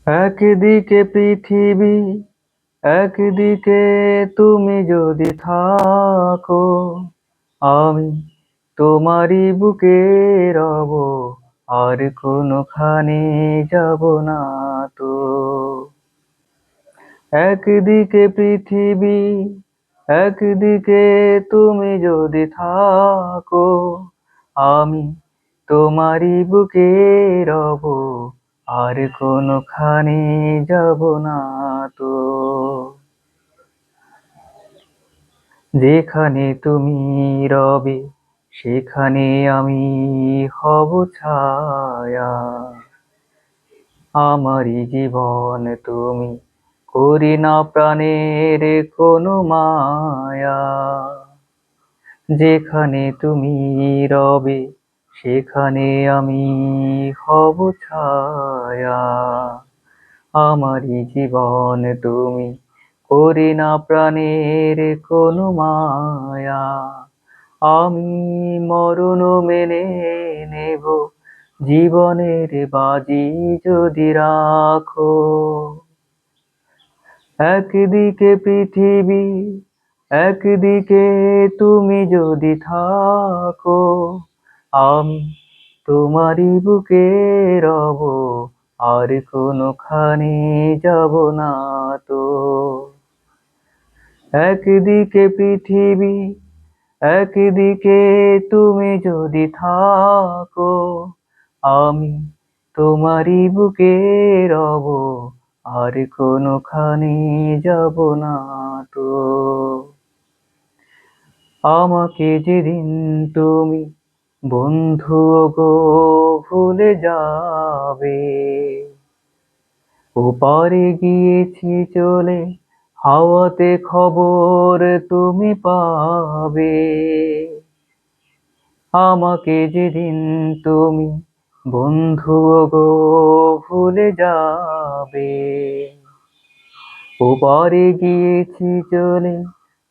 একদিকে পৃথিবী, একদিকে তুমি যদি থাকো, আমি তোমারই বুকে রব, আর কোনোখানে যাব না তো। একদিকে পৃথিবী, একদিকে তুমি যদি থাকো, আমি তোমারই বুকে রব, আর কোনোখানে যাব না তো। যেখানে তুমি রবে সেখানে আমি হব ছায়া, আমারই জীবন তুমি, করি না প্রাণের কোনো মায়া। যেখানে তুমি রবে সেখানে আমি হব ছায়া, আমারই জীবন তুমি, করি না প্রাণের কোনো মায়া। আমি মরণ মেনে নেব, জীবনের বাজি যদি রাখো। একদিকে পৃথিবী, একদিকে তুমি যদি থাকো, আমি তোমারই বুকে রব, আর কোনোখানে যাব না তো। একদিকে পৃথিবী, একদিকে তুমি যদি থাকো, আমি তোমারই বুকে রব, আর কোনোখানে যাব না তো। আমাকে যেদিন তুমি বন্ধু গো ভুলে যাবে, ওপারে গিয়েছি চলে, হাওয়াতে খবর তুমি পাবে। আমাকে যেদিন তুমি বন্ধু গো ভুলে যাবে, ওপারে গিয়েছি চলে,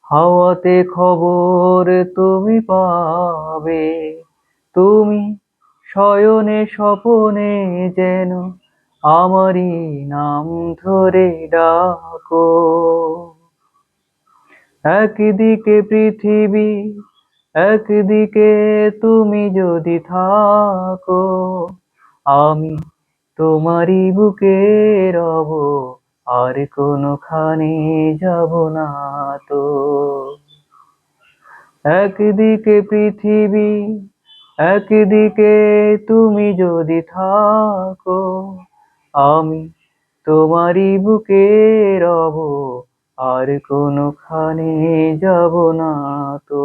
হাওয়াতে খবর তুমি পাবে। তুমি শয়নে স্বপনে যেন আমারই নাম ধরে ডাকো। একদিকে পৃথিবী, একদিকে তুমি যদি থাকো, আমি তোমারই বুকে রব, আর কোনোখানে যাব না তো। একদিকে পৃথিবী, একদিকে তুমি যদি থাকো, আমি তোমারই বুকে রব, আর কোনোখানে যাব না তো।